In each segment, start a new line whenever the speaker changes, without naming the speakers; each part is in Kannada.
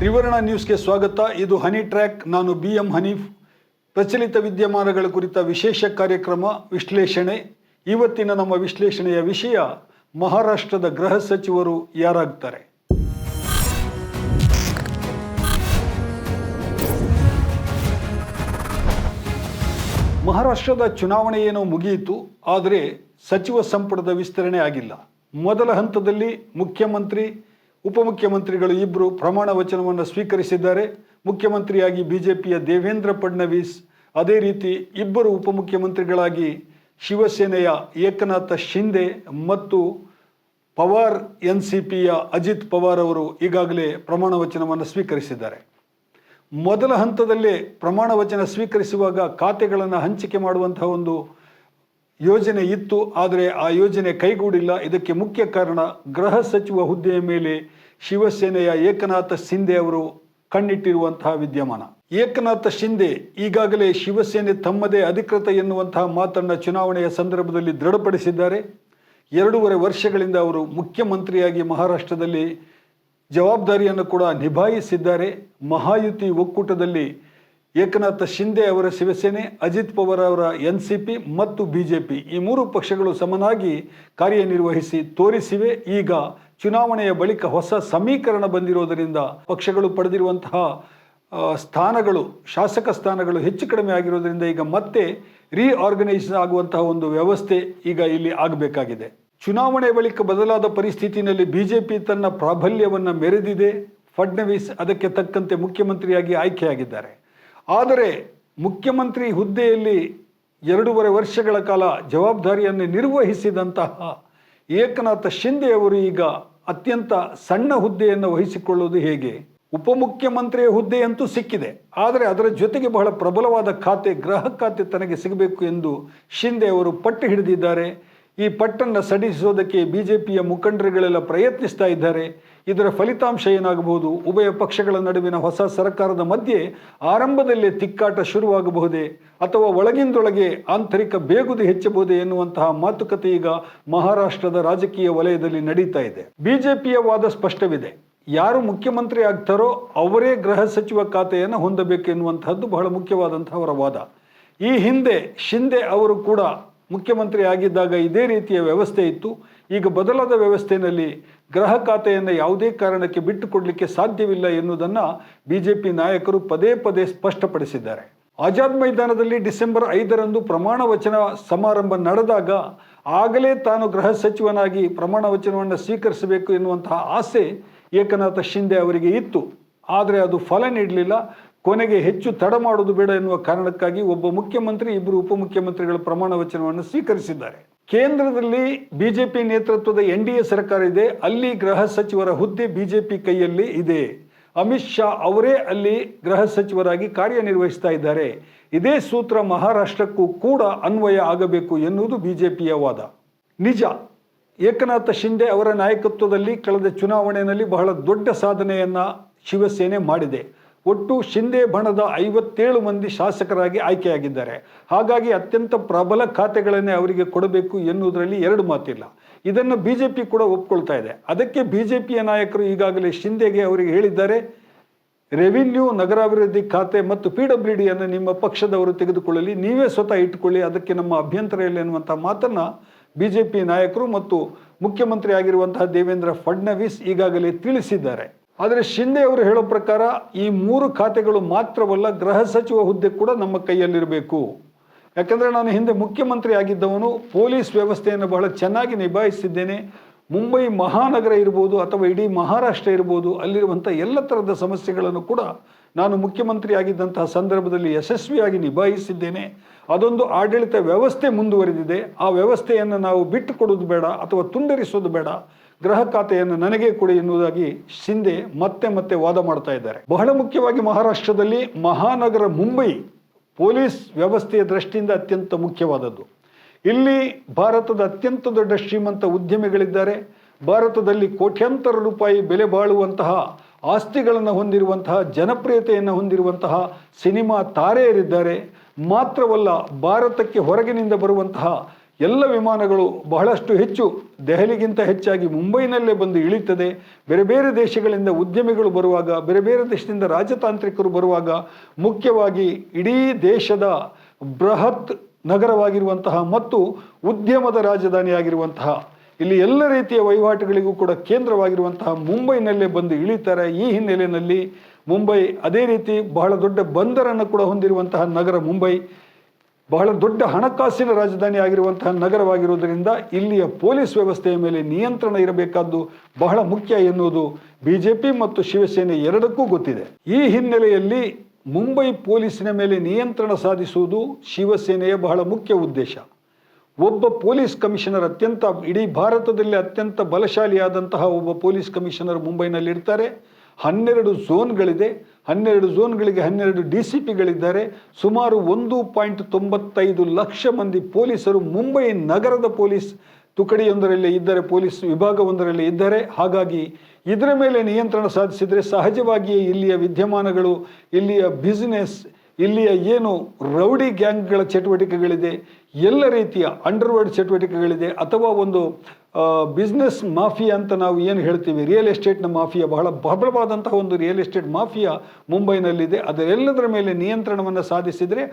ತ್ರಿವರ್ಣ ನ್ಯೂಸ್ಗೆ ಸ್ವಾಗತ. ಇದು ಹನಿ ಟ್ರ್ಯಾಕ್. ನಾನು BM ಹನೀಫ್. ಪ್ರಚಲಿತ ವಿದ್ಯಮಾನಗಳ ಕುರಿತ ವಿಶೇಷ ಕಾರ್ಯಕ್ರಮ ವಿಶ್ಲೇಷಣೆ. ಇವತ್ತಿನ ನಮ್ಮ ವಿಶ್ಲೇಷಣೆಯ ವಿಷಯ ಮಹಾರಾಷ್ಟ್ರದ ಗೃಹ ಸಚಿವರು ಯಾರಾಗ್ತಾರೆ. ಮಹಾರಾಷ್ಟ್ರದ ಚುನಾವಣೆ ಏನೋ ಮುಗಿಯಿತು, ಆದರೆ ಸಚಿವ ಸಂಪುಟದ ವಿಸ್ತರಣೆ ಆಗಿಲ್ಲ. ಮೊದಲ ಹಂತದಲ್ಲಿ ಮುಖ್ಯಮಂತ್ರಿ ಉಪಮುಖ್ಯಮಂತ್ರಿಗಳು ಇಬ್ಬರು ಪ್ರಮಾಣ ವಚನವನ್ನು ಸ್ವೀಕರಿಸಿದ್ದಾರೆ. ಮುಖ್ಯಮಂತ್ರಿಯಾಗಿ BJPಯ ದೇವೇಂದ್ರ ಫಡ್ನವೀಸ್, ಅದೇ ರೀತಿ ಇಬ್ಬರು ಉಪಮುಖ್ಯಮಂತ್ರಿಗಳಾಗಿ ಶಿವಸೇನೆಯ ಏಕನಾಥ ಶಿಂದೆ ಮತ್ತು ಪವಾರ್ NCPಯ ಅಜಿತ್ ಪವಾರ್ ಅವರು ಈಗಾಗಲೇ ಪ್ರಮಾಣ ವಚನವನ್ನು ಸ್ವೀಕರಿಸಿದ್ದಾರೆ. ಮೊದಲ ಹಂತದಲ್ಲೇ ಪ್ರಮಾಣ ವಚನ ಸ್ವೀಕರಿಸುವಾಗ ಖಾತೆಗಳನ್ನು ಹಂಚಿಕೆ ಮಾಡುವಂತಹ ಒಂದು ಯೋಜನೆ ಇತ್ತು, ಆದರೆ ಆ ಯೋಜನೆ ಕೈಗೂಡಿಲ್ಲ. ಇದಕ್ಕೆ ಮುಖ್ಯ ಕಾರಣ ಗೃಹ ಸಚಿವ ಹುದ್ದೆಯ ಮೇಲೆ ಶಿವಸೇನೆಯ ಏಕನಾಥ ಶಿಂದೆ ಅವರು ಕಣ್ಣಿಟ್ಟಿರುವಂತಹ ವಿದ್ಯಮಾನ. ಏಕನಾಥ ಶಿಂದೆ ಈಗಾಗಲೇ ಶಿವಸೇನೆ ತಮ್ಮದೇ ಅಧಿಕೃತ ಎನ್ನುವಂತಹ ಮಾತನ್ನು ಚುನಾವಣೆಯ ಸಂದರ್ಭದಲ್ಲಿ ದೃಢಪಡಿಸಿದ್ದಾರೆ. 2.5 ವರ್ಷಗಳಿಂದ ಅವರು ಮುಖ್ಯಮಂತ್ರಿಯಾಗಿ ಮಹಾರಾಷ್ಟ್ರದಲ್ಲಿ ಜವಾಬ್ದಾರಿಯನ್ನು ಕೂಡ ನಿಭಾಯಿಸಿದ್ದಾರೆ. ಮಹಾಯುತಿ ಒಕ್ಕೂಟದಲ್ಲಿ ಏಕನಾಥ ಶಿಂದೆ ಅವರ ಶಿವಸೇನೆ, ಅಜಿತ್ ಪವಾರ್ ಅವರ NCP ಮತ್ತು BJP ಈ 3 ಪಕ್ಷಗಳು ಸಮನಾಗಿ ಕಾರ್ಯನಿರ್ವಹಿಸಿ ತೋರಿಸಿವೆ. ಈಗ ಚುನಾವಣೆಯ ಬಳಿಕ ಹೊಸ ಸಮೀಕರಣ ಬಂದಿರೋದರಿಂದ ಪಕ್ಷಗಳು ಪಡೆದಿರುವಂತಹ ಸ್ಥಾನಗಳು, ಶಾಸಕ ಸ್ಥಾನಗಳು ಹೆಚ್ಚು ಕಡಿಮೆ ಆಗಿರೋದ್ರಿಂದ ಈಗ ಮತ್ತೆ ರೀಆರ್ಗನೈಸ್ ಆಗುವಂತಹ ಒಂದು ವ್ಯವಸ್ಥೆ ಈಗ ಇಲ್ಲಿ ಆಗಬೇಕಾಗಿದೆ. ಚುನಾವಣೆ ಬಳಿಕ ಬದಲಾದ ಪರಿಸ್ಥಿತಿಯಲ್ಲಿ BJP ತನ್ನ ಪ್ರಾಬಲ್ಯವನ್ನು ಮೆರೆದಿದೆ. ಫಡ್ನವೀಸ್ ಅದಕ್ಕೆ ತಕ್ಕಂತೆ ಮುಖ್ಯಮಂತ್ರಿಯಾಗಿ ಆಯ್ಕೆಯಾಗಿದ್ದಾರೆ. ಆದರೆ ಮುಖ್ಯಮಂತ್ರಿ ಹುದ್ದೆಯಲ್ಲಿ 2.5 ವರ್ಷಗಳ ಕಾಲ ಜವಾಬ್ದಾರಿಯನ್ನು ನಿರ್ವಹಿಸಿದಂತಹ ಏಕನಾಥ ಶಿಂದೆ ಅವರು ಈಗ ಅತ್ಯಂತ ಸಣ್ಣ ಹುದ್ದೆಯನ್ನು ವಹಿಸಿಕೊಳ್ಳುವುದು ಹೇಗೆ? ಉಪಮುಖ್ಯಮಂತ್ರಿಯ ಹುದ್ದೆಯಂತೂ ಸಿಕ್ಕಿದೆ, ಆದರೆ ಅದರ ಜೊತೆಗೆ ಬಹಳ ಪ್ರಬಲವಾದ ಖಾತೆ, ಗೃಹ ಖಾತೆ ತನಗೆ ಸಿಗಬೇಕು ಎಂದು ಶಿಂದೆ ಅವರು ಪಟ್ಟು ಹಿಡಿದಿದ್ದಾರೆ. ಈ ಪಟ್ಟನ್ನು ಸಡಿಲಿಸೋದಕ್ಕೆ BJPಯ ಮುಖಂಡರುಗಳೆಲ್ಲ ಪ್ರಯತ್ನಿಸ್ತಾ ಇದ್ದಾರೆ. ಇದರ ಫಲಿತಾಂಶ ಏನಾಗಬಹುದು? ಉಭಯ ಪಕ್ಷಗಳ ನಡುವಿನ ಹೊಸ ಸರ್ಕಾರದ ಮಧ್ಯೆ ಆರಂಭದಲ್ಲೇ ತಿಕ್ಕಾಟ ಶುರುವಾಗಬಹುದೇ, ಅಥವಾ ಒಳಗಿಂದೊಳಗೆ ಆಂತರಿಕ ಬೇಗುದಿ ಹೆಚ್ಚಬಹುದೇ ಎನ್ನುವಂತಹ ಮಾತುಕತೆ ಈಗ ಮಹಾರಾಷ್ಟ್ರದ ರಾಜಕೀಯ ವಲಯದಲ್ಲಿ ನಡೀತಾ ಇದೆ. BJPಯ ವಾದ ಸ್ಪಷ್ಟವಿದೆ. ಯಾರು ಮುಖ್ಯಮಂತ್ರಿ ಆಗ್ತಾರೋ ಅವರೇ ಗೃಹ ಸಚಿವ ಖಾತೆಯನ್ನು ಹೊಂದಬೇಕು ಎನ್ನುವಂತಹದ್ದು ಬಹಳ ಮುಖ್ಯವಾದಂತಹ ಅವರ ವಾದ. ಈ ಹಿಂದೆ ಶಿಂದೆ ಅವರು ಕೂಡ ಮುಖ್ಯಮಂತ್ರಿ ಆಗಿದ್ದಾಗ ಇದೇ ರೀತಿಯ ವ್ಯವಸ್ಥೆ ಇತ್ತು. ಈಗ ಬದಲಾದ ವ್ಯವಸ್ಥೆಯಲ್ಲಿ ಗೃಹ ಖಾತೆಯನ್ನು ಯಾವುದೇ ಕಾರಣಕ್ಕೆ ಬಿಟ್ಟುಕೊಡಲಿಕ್ಕೆ ಸಾಧ್ಯವಿಲ್ಲ ಎನ್ನುವುದನ್ನು BJP ನಾಯಕರು ಪದೇ ಪದೇ ಸ್ಪಷ್ಟಪಡಿಸಿದ್ದಾರೆ. ಆಜಾದ್ ಮೈದಾನದಲ್ಲಿ ಡಿಸೆಂಬರ್ 5ರಂದು ಪ್ರಮಾಣ ವಚನ ಸಮಾರಂಭ ನಡೆದಾಗ ಆಗಲೇ ತಾನು ಗೃಹ ಸಚಿವನಾಗಿ ಪ್ರಮಾಣ ವಚನವನ್ನು ಸ್ವೀಕರಿಸಬೇಕು ಎನ್ನುವಂತಹ ಆಸೆ ಏಕನಾಥ ಶಿಂದೆ ಅವರಿಗೆ ಇತ್ತು. ಆದರೆ ಅದು ಫಲ ನೀಡಲಿಲ್ಲ. ಕೊನೆಗೆ ಹೆಚ್ಚು ತಡ ಮಾಡುವುದು ಬೇಡ ಎನ್ನುವ ಕಾರಣಕ್ಕಾಗಿ ಒಬ್ಬ ಮುಖ್ಯಮಂತ್ರಿ, ಇಬ್ಬರು ಉಪಮುಖ್ಯಮಂತ್ರಿಗಳ ಪ್ರಮಾಣ ವಚನವನ್ನು ಸ್ವೀಕರಿಸಿದ್ದಾರೆ. ಕೇಂದ್ರದಲ್ಲಿ BJP ನೇತೃತ್ವದ NDA ಸರ್ಕಾರ ಇದೆ. ಅಲ್ಲಿ ಗೃಹ ಸಚಿವರ ಹುದ್ದೆ BJP ಕೈಯಲ್ಲಿ ಇದೆ. ಅಮಿತ್ ಶಾ ಅವರೇ ಅಲ್ಲಿ ಗೃಹ ಸಚಿವರಾಗಿ ಕಾರ್ಯನಿರ್ವಹಿಸ್ತಾ ಇದ್ದಾರೆ. ಇದೇ ಸೂತ್ರ ಮಹಾರಾಷ್ಟ್ರಕ್ಕೂ ಕೂಡ ಅನ್ವಯ ಆಗಬೇಕು ಎನ್ನುವುದು BJPಯ ವಾದ. ನಿಜ, ಏಕನಾಥ ಶಿಂದೆ ಅವರ ನಾಯಕತ್ವದಲ್ಲಿ ಕಳೆದ ಚುನಾವಣೆಯಲ್ಲಿ ಬಹಳ ದೊಡ್ಡ ಸಾಧನೆಯನ್ನು ಶಿವಸೇನೆ ಮಾಡಿದೆ. ಒಟ್ಟು ಶಿಂದೆ ಬಣದ 57 ಮಂದಿ ಶಾಸಕರಾಗಿ ಆಯ್ಕೆಯಾಗಿದ್ದಾರೆ. ಹಾಗಾಗಿ ಅತ್ಯಂತ ಪ್ರಬಲ ಖಾತೆಗಳನ್ನೇ ಅವರಿಗೆ ಕೊಡಬೇಕು ಎನ್ನುವುದರಲ್ಲಿ 2 ಮಾತಿಲ್ಲ. ಇದನ್ನು BJP ಕೂಡ ಒಪ್ಕೊಳ್ತಾ ಇದೆ. ಅದಕ್ಕೆ BJPಯ ನಾಯಕರು ಈಗಾಗಲೇ ಶಿಂದೆಗೆ ಅವರಿಗೆ ಹೇಳಿದ್ದಾರೆ, ರೆವಿನ್ಯೂ, ನಗರಾಭಿವೃದ್ಧಿ ಖಾತೆ ಮತ್ತು PWDಯನ್ನು ನಿಮ್ಮ ಪಕ್ಷದವರು ತೆಗೆದುಕೊಳ್ಳಲಿ, ನೀವೇ ಸ್ವತಃ ಇಟ್ಟುಕೊಳ್ಳಿ, ಅದಕ್ಕೆ ನಮ್ಮ ಅಭ್ಯಂತರ ಇಲ್ಲ ಎನ್ನುವಂಥ ಮಾತನ್ನು BJP ನಾಯಕರು ಮತ್ತು ಮುಖ್ಯಮಂತ್ರಿ ಆಗಿರುವಂತಹ ದೇವೇಂದ್ರ ಫಡ್ನವೀಸ್ ಈಗಾಗಲೇ ತಿಳಿಸಿದ್ದಾರೆ. ಆದರೆ ಶಿಂದೆ ಅವರು ಹೇಳೋ ಪ್ರಕಾರ ಈ 3 ಖಾತೆಗಳು ಮಾತ್ರವಲ್ಲ, ಗೃಹ ಸಚಿವ ಹುದ್ದೆ ಕೂಡ ನಮ್ಮ ಕೈಯಲ್ಲಿರಬೇಕು. ಯಾಕಂದರೆ ನಾನು ಹಿಂದೆ ಮುಖ್ಯಮಂತ್ರಿ ಆಗಿದ್ದವನು, ಪೊಲೀಸ್ ವ್ಯವಸ್ಥೆಯನ್ನು ಬಹಳ ಚೆನ್ನಾಗಿ ನಿಭಾಯಿಸಿದ್ದೇನೆ. ಮುಂಬೈ ಮಹಾನಗರ ಇರ್ಬೋದು ಅಥವಾ ಇಡೀ ಮಹಾರಾಷ್ಟ್ರ ಇರ್ಬೋದು, ಅಲ್ಲಿರುವಂಥ ಎಲ್ಲ ಥರದ ಸಮಸ್ಯೆಗಳನ್ನು ಕೂಡ ನಾನು ಮುಖ್ಯಮಂತ್ರಿ ಆಗಿದ್ದಂತಹ ಸಂದರ್ಭದಲ್ಲಿ ಯಶಸ್ವಿಯಾಗಿ ನಿಭಾಯಿಸಿದ್ದೇನೆ. ಅದೊಂದು ಆಡಳಿತ ವ್ಯವಸ್ಥೆ ಮುಂದುವರೆದಿದೆ. ಆ ವ್ಯವಸ್ಥೆಯನ್ನು ನಾವು ಬಿಟ್ಟು ಕೊಡೋದು ಬೇಡ ಅಥವಾ ತುಂಡರಿಸೋದು ಬೇಡ, ಗೃಹ ಖಾತೆಯನ್ನು ನನಗೆ ಕೊಡಿ ಎನ್ನುವುದಾಗಿ ಶಿಂದೆ ಮತ್ತೆ ಮತ್ತೆ ವಾದ ಮಾಡ್ತಾ ಇದ್ದಾರೆ. ಬಹಳ ಮುಖ್ಯವಾಗಿ ಮಹಾರಾಷ್ಟ್ರದಲ್ಲಿ ಮಹಾನಗರ ಮುಂಬೈ ಪೊಲೀಸ್ ವ್ಯವಸ್ಥೆಯ ದೃಷ್ಟಿಯಿಂದ ಅತ್ಯಂತ ಮುಖ್ಯವಾದದ್ದು. ಇಲ್ಲಿ ಭಾರತದ ಅತ್ಯಂತ ದೊಡ್ಡ ಶ್ರೀಮಂತ ಉದ್ಯಮಿಗಳಿದ್ದಾರೆ. ಭಾರತದಲ್ಲಿ ಕೋಟ್ಯಾಂತರ ರೂಪಾಯಿ ಬೆಲೆ ಬಾಳುವಂತಹ ಆಸ್ತಿಗಳನ್ನು ಹೊಂದಿರುವಂತಹ, ಜನಪ್ರಿಯತೆಯನ್ನು ಹೊಂದಿರುವಂತಹ ಸಿನಿಮಾ ತಾರೆಯರಿದ್ದಾರೆ. ಮಾತ್ರವಲ್ಲ, ಭಾರತಕ್ಕೆ ಹೊರಗಿನಿಂದ ಬರುವಂತಹ ಎಲ್ಲ ವಿಮಾನಗಳು ಬಹಳಷ್ಟು ಹೆಚ್ಚು ದೆಹಲಿಗಿಂತ ಹೆಚ್ಚಾಗಿ ಮುಂಬೈನಲ್ಲೇ ಬಂದು ಇಳಿತದೆ. ಬೇರೆ ಬೇರೆ ದೇಶಗಳಿಂದ ಉದ್ಯಮಿಗಳು ಬರುವಾಗ, ಬೇರೆ ಬೇರೆ ದೇಶದಿಂದ ರಾಜತಾಂತ್ರಿಕರು ಬರುವಾಗ, ಮುಖ್ಯವಾಗಿ ಇಡೀ ದೇಶದ ಬೃಹತ್ ನಗರವಾಗಿರುವಂತಹ ಮತ್ತು ಉದ್ಯಮದ ರಾಜಧಾನಿಯಾಗಿರುವಂತಹ, ಇಲ್ಲಿ ಎಲ್ಲ ರೀತಿಯ ವಹಿವಾಟುಗಳಿಗೂ ಕೂಡ ಕೇಂದ್ರವಾಗಿರುವಂತಹ ಮುಂಬೈನಲ್ಲೇ ಬಂದು ಇಳಿತಾರೆ. ಈ ಹಿನ್ನೆಲೆಯಲ್ಲಿ ಮುಂಬೈ ಅದೇ ರೀತಿ ಬಹಳ ದೊಡ್ಡ ಬಂದರನ್ನು ಕೂಡ ಹೊಂದಿರುವಂತಹ ನಗರ ಮುಂಬೈ, ಬಹಳ ದೊಡ್ಡ ಹಣಕಾಸಿನ ರಾಜಧಾನಿ ಆಗಿರುವಂತಹ ನಗರವಾಗಿರುವುದರಿಂದ ಇಲ್ಲಿಯ ಪೊಲೀಸ್ ವ್ಯವಸ್ಥೆಯ ಮೇಲೆ ನಿಯಂತ್ರಣ ಇರಬೇಕಾದ್ದು ಬಹಳ ಮುಖ್ಯ ಎನ್ನುವುದು ಬಿಜೆಪಿ ಮತ್ತು ಶಿವಸೇನೆ ಎರಡಕ್ಕೂ ಗೊತ್ತಿದೆ. ಈ ಹಿನ್ನೆಲೆಯಲ್ಲಿ ಮುಂಬೈ ಪೊಲೀಸಿನ ಮೇಲೆ ನಿಯಂತ್ರಣ ಸಾಧಿಸುವುದು ಶಿವಸೇನೆಯ ಬಹಳ ಮುಖ್ಯ ಉದ್ದೇಶ. ಒಬ್ಬ ಪೊಲೀಸ್ ಕಮಿಷನರ್, ಇಡೀ ಭಾರತದಲ್ಲಿ ಅತ್ಯಂತ ಬಲಶಾಲಿಯಾದಂತಹ ಒಬ್ಬ ಪೊಲೀಸ್ ಕಮಿಷನರ್ ಮುಂಬೈನಲ್ಲಿ ಇರ್ತಾರೆ. 12 ಝೋನ್ಗಳಿದೆ. 12 ಝೋನ್ಗಳಿಗೆ 12 DCPಗಳಿದ್ದಾರೆ. ಸುಮಾರು 1.95 ಲಕ್ಷ ಮಂದಿ ಪೊಲೀಸರು ಮುಂಬೈ ನಗರದ ಪೊಲೀಸ್ ತುಕಡಿಯೊಂದರಲ್ಲಿ ಇದ್ದಾರೆ, ಪೊಲೀಸ್ ವಿಭಾಗವೊಂದರಲ್ಲಿ ಇದ್ದಾರೆ. ಹಾಗಾಗಿ ಇದರ ಮೇಲೆ ನಿಯಂತ್ರಣ ಸಾಧಿಸಿದರೆ ಸಹಜವಾಗಿಯೇ ಇಲ್ಲಿಯ ವಿದ್ಯಮಾನಗಳು, ಇಲ್ಲಿಯ ಬಿಸ್ನೆಸ್, ಇಲ್ಲಿಯ ಏನು ರೌಡಿ ಗ್ಯಾಂಗ್ಗಳ ಚಟುವಟಿಕೆಗಳಿದೆ, ಎಲ್ಲ ರೀತಿಯ ಅಂಡರ್ವರ್ಲ್ಡ್ ಚಟುವಟಿಕೆಗಳಿದೆ, ಅಥವಾ ಒಂದು ಬಿಸ್ನೆಸ್ ಮಾಫಿಯಾ ಅಂತ ನಾವು ಏನು ಹೇಳ್ತೀವಿ, ರಿಯಲ್ ಎಸ್ಟೇಟ್ನ ಮಾಫಿಯಾ, ಬಹಳ ಪ್ರಬಲವಾದಂತಹ ಒಂದು ರಿಯಲ್ ಎಸ್ಟೇಟ್ ಮಾಫಿಯಾ ಮುಂಬೈನಲ್ಲಿದೆ. ಅದರೆಲ್ಲದರ ಮೇಲೆ ನಿಯಂತ್ರಣವನ್ನು ಸಾಧಿಸಿದರೆ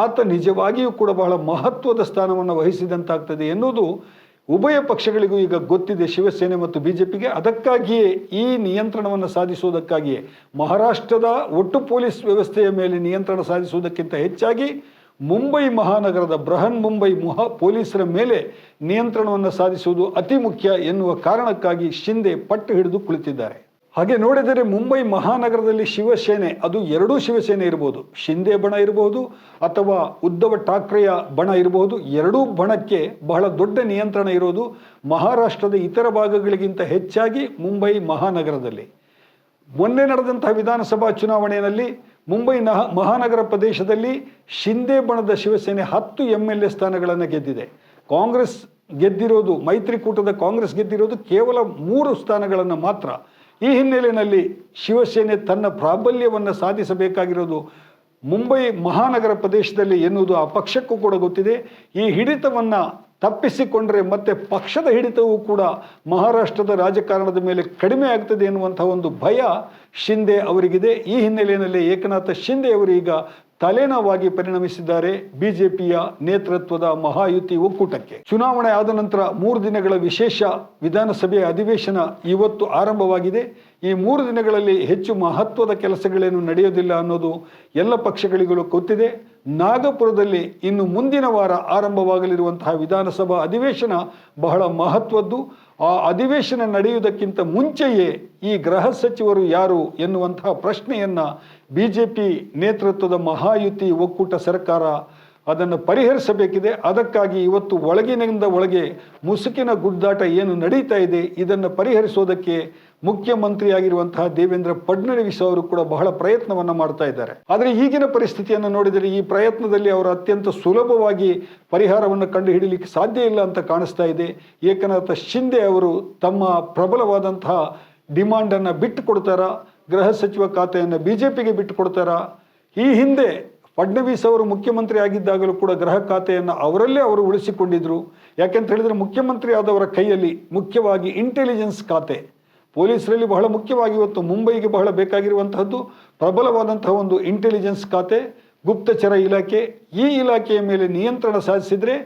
ಆತ ನಿಜವಾಗಿಯೂ ಕೂಡ ಬಹಳ ಮಹತ್ವದ ಸ್ಥಾನವನ್ನು ವಹಿಸಿದಂತಾಗ್ತದೆ ಎನ್ನುವುದು ಉಭಯ ಪಕ್ಷಗಳಿಗೂ ಈಗ ಗೊತ್ತಿದೆ, ಶಿವಸೇನೆ ಮತ್ತು ಬಿಜೆಪಿಗೆ. ಅದಕ್ಕಾಗಿಯೇ ಈ ನಿಯಂತ್ರಣವನ್ನು ಸಾಧಿಸುವುದಕ್ಕಾಗಿಯೇ ಮಹಾರಾಷ್ಟ್ರದ ಒಟ್ಟು ಪೊಲೀಸ್ ವ್ಯವಸ್ಥೆಯ ಮೇಲೆ ನಿಯಂತ್ರಣ ಸಾಧಿಸುವುದಕ್ಕಿಂತ ಹೆಚ್ಚಾಗಿ ಮುಂಬೈ ಮಹಾನಗರದ ಬೃಹನ್ ಮುಂಬೈ ಪೊಲೀಸರ ಮೇಲೆ ನಿಯಂತ್ರಣವನ್ನು ಸಾಧಿಸುವುದು ಅತಿ ಮುಖ್ಯ ಎನ್ನುವ ಕಾರಣಕ್ಕಾಗಿ ಶಿಂದೆ ಪಟ್ಟು ಹಿಡಿದು ಕುಳಿತಿದ್ದಾರೆ. ಹಾಗೆ ನೋಡಿದರೆ ಮುಂಬೈ ಮಹಾನಗರದಲ್ಲಿ ಶಿವಸೇನೆ, ಅದು ಎರಡೂ ಶಿವಸೇನೆ ಇರಬಹುದು, ಶಿಂದೆ ಬಣ ಇರಬಹುದು ಅಥವಾ ಉದ್ಧವ್ ಠಾಕ್ರೆಯ ಬಣ ಇರಬಹುದು. ಎರಡೂ ಬಣಕ್ಕೆ ಬಹಳ ದೊಡ್ಡ ನಿಯಂತ್ರಣ ಇರೋದು ಮಹಾರಾಷ್ಟ್ರದ ಇತರ ಭಾಗಗಳಿಗಿಂತ ಹೆಚ್ಚಾಗಿ ಮುಂಬೈ ಮಹಾನಗರದಲ್ಲಿ. ಮೊನ್ನೆ ನಡೆದಂತಹ ವಿಧಾನಸಭಾ ಚುನಾವಣೆಯಲ್ಲಿ ಮುಂಬೈ ಮಹಾನಗರ ಪ್ರದೇಶದಲ್ಲಿ ಶಿಂದೆ ಬಣದ ಶಿವಸೇನೆ 10 MLA ಸ್ಥಾನಗಳನ್ನು ಗೆದ್ದಿದೆ. ಕಾಂಗ್ರೆಸ್ ಗೆದ್ದಿರೋದು, ಮೈತ್ರಿಕೂಟದ ಕಾಂಗ್ರೆಸ್ ಗೆದ್ದಿರೋದು ಕೇವಲ 3 ಸ್ಥಾನಗಳನ್ನು ಮಾತ್ರ. ಈ ಹಿನ್ನೆಲೆಯಲ್ಲಿ ಶಿವಸೇನೆ ತನ್ನ ಪ್ರಾಬಲ್ಯವನ್ನು ಸಾಧಿಸಬೇಕಾಗಿರೋದು ಮುಂಬೈ ಮಹಾನಗರ ಪ್ರದೇಶದಲ್ಲಿ ಎನ್ನುವುದು ಆ ಪಕ್ಷಕ್ಕೂ ಕೂಡ ಗೊತ್ತಿದೆ. ಈ ಹಿಡಿತವನ್ನು ತಪ್ಪಿಸಿಕೊಂಡರೆ ಮತ್ತೆ ಪಕ್ಷದ ಹಿಡಿತವೂ ಕೂಡ ಮಹಾರಾಷ್ಟ್ರದ ರಾಜಕಾರಣದ ಮೇಲೆ ಕಡಿಮೆ ಆಗ್ತದೆ ಎನ್ನುವಂಥ ಒಂದು ಭಯ ಶಿಂದೆ ಅವರಿಗಿದೆ. ಈ ಹಿನ್ನೆಲೆಯಲ್ಲಿ ಏಕನಾಥ ಶಿಂದೆ ಅವರು ಈಗ ತಲೆನೋವಾಗಿ ಪರಿಣಮಿಸಿದ್ದಾರೆ ಬಿಜೆಪಿಯ ನೇತೃತ್ವದ ಮಹಾಯುತಿ ಒಕ್ಕೂಟಕ್ಕೆ. ಚುನಾವಣೆ ಆದ ನಂತರ 3 ದಿನಗಳ ವಿಶೇಷ ವಿಧಾನಸಭೆಯ ಅಧಿವೇಶನ ಇವತ್ತು ಆರಂಭವಾಗಿದೆ. ಈ 3 ದಿನಗಳಲ್ಲಿ ಹೆಚ್ಚು ಮಹತ್ವದ ಕೆಲಸಗಳೇನು ನಡೆಯೋದಿಲ್ಲ ಅನ್ನೋದು ಎಲ್ಲ ಪಕ್ಷಗಳಿಗೂ ಗೊತ್ತಿದೆ. ನಾಗಪುರದಲ್ಲಿ ಇನ್ನು ಮುಂದಿನ ವಾರ ಆರಂಭವಾಗಲಿರುವಂತಹ ವಿಧಾನಸಭಾ ಅಧಿವೇಶನ ಬಹಳ ಮಹತ್ವದ್ದು. ಆ ಅಧಿವೇಶನ ನಡೆಯುವುದಕ್ಕಿಂತ ಮುಂಚೆಯೇ ಈ ಗೃಹ ಸಚಿವರು ಯಾರು ಎನ್ನುವಂತಹ ಪ್ರಶ್ನೆಯನ್ನು ಬಿಜೆಪಿ ನೇತೃತ್ವದ ಮಹಾಯುತಿ ಒಕ್ಕೂಟ ಸರ್ಕಾರ ಅದನ್ನು ಪರಿಹರಿಸಬೇಕಿದೆ. ಅದಕ್ಕಾಗಿ ಇವತ್ತು ಒಳಗಿನಿಂದ ಒಳಗೆ ಮುಸುಕಿನ ಗುದ್ದಾಟ ಏನು ನಡೀತಾ ಇದೆ, ಇದನ್ನು ಪರಿಹರಿಸೋದಕ್ಕೆ ಮುಖ್ಯಮಂತ್ರಿಯಾಗಿರುವಂತಹ ದೇವೇಂದ್ರ ಫಡ್ನವೀಸ್ ಅವರು ಕೂಡ ಬಹಳ ಪ್ರಯತ್ನವನ್ನು ಮಾಡ್ತಾ ಇದ್ದಾರೆ. ಆದರೆ ಈಗಿನ ಪರಿಸ್ಥಿತಿಯನ್ನು ನೋಡಿದರೆ ಈ ಪ್ರಯತ್ನದಲ್ಲಿ ಅವರು ಅತ್ಯಂತ ಸುಲಭವಾಗಿ ಪರಿಹಾರವನ್ನು ಕಂಡುಹಿಡಿಯಲಿಕ್ಕೆ ಸಾಧ್ಯ ಇಲ್ಲ ಅಂತ ಕಾಣಿಸ್ತಾ ಇದೆ. ಏಕನಾಥ ಶಿಂದೆ ಅವರು ತಮ್ಮ ಪ್ರಬಲವಾದಂತಹ ಡಿಮಾಂಡನ್ನು ಬಿಟ್ಟು ಕೊಡ್ತಾರಾ, ಗೃಹ ಸಚಿವ ಖಾತೆಯನ್ನು ಬಿಜೆಪಿಗೆ ಬಿಟ್ಟು ಕೊಡ್ತಾರಾ? ಈ ಹಿಂದೆ ಫಡ್ನವೀಸ್ ಅವರು ಮುಖ್ಯಮಂತ್ರಿ ಆಗಿದ್ದಾಗಲೂ ಕೂಡ ಗೃಹ ಖಾತೆಯನ್ನು ಅವರಲ್ಲೇ ಅವರು ಉಳಿಸಿಕೊಂಡಿದ್ರು. ಯಾಕೆಂತ ಹೇಳಿದರೆ ಮುಖ್ಯಮಂತ್ರಿ ಆದವರ ಕೈಯಲ್ಲಿ ಮುಖ್ಯವಾಗಿ ಇಂಟೆಲಿಜೆನ್ಸ್ ಖಾತೆ, ಪೊಲೀಸರಲ್ಲಿ ಬಹಳ ಮುಖ್ಯವಾಗಿ ಇವತ್ತು ಮುಂಬೈಗೆ ಬಹಳ ಬೇಕಾಗಿರುವಂತಹದ್ದು ಪ್ರಬಲವಾದಂತಹ ಒಂದು ಇಂಟೆಲಿಜೆನ್ಸ್ ಖಾತೆ, ಗುಪ್ತಚರ ಇಲಾಖೆ. ಈ ಇಲಾಖೆಯ ಮೇಲೆ ನಿಯಂತ್ರಣ ಸಾಧಿಸಿದರೆ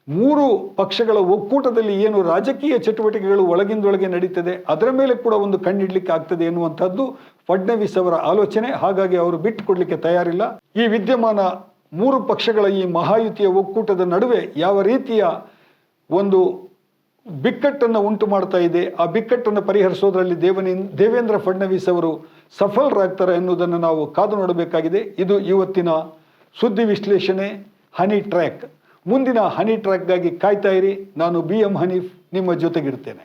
3 ಪಕ್ಷಗಳ ಒಕ್ಕೂಟದಲ್ಲಿ ಏನು ರಾಜಕೀಯ ಚಟುವಟಿಕೆಗಳು ಒಳಗಿಂದೊಳಗೆ ನಡೀತದೆ ಅದರ ಮೇಲೆ ಕೂಡ ಒಂದು ಕಣ್ಣಿಡ್ಲಿಕ್ಕೆ ಆಗ್ತದೆ ಎನ್ನುವಂಥದ್ದು ಫಡ್ನವೀಸ್ ಅವರ ಆಲೋಚನೆ. ಹಾಗಾಗಿ ಅವರು ಬಿಟ್ಟು ಕೊಡಲಿಕ್ಕೆ ತಯಾರಿಲ್ಲ. ಈ ವಿದ್ಯಮಾನ 3 ಪಕ್ಷಗಳ ಈ ಮಹಾಯುತಿಯ ಒಕ್ಕೂಟದ ನಡುವೆ ಯಾವ ರೀತಿಯ ಒಂದು ಬಿಕ್ಕಟ್ಟನ್ನು ಉಂಟು ಮಾಡ್ತಾ ಇದೆ, ಆ ಬಿಕ್ಕಟ್ಟನ್ನು ಪರಿಹರಿಸೋದ್ರಲ್ಲಿ ದೇವೇಂದ್ರ ಫಡ್ನವೀಸ್ ಅವರು ಸಫಲರಾಗ್ತಾರೆ ಎನ್ನುವುದನ್ನು ನಾವು ಕಾದು ನೋಡಬೇಕಾಗಿದೆ. ಇದು ಇವತ್ತಿನ ಸುದ್ದಿ ವಿಶ್ಲೇಷಣೆ ಹನಿ ಟ್ರ್ಯಾಕ್. ಮುಂದಿನ ಹನಿ ಟ್ರ್ಯಾಕ್ಗಾಗಿ ಕಾಯ್ತಾ ಇರಿ. ನಾನು BM ಹನೀಫ್ ನಿಮ್ಮ ಜೊತೆಗಿರ್ತೇನೆ.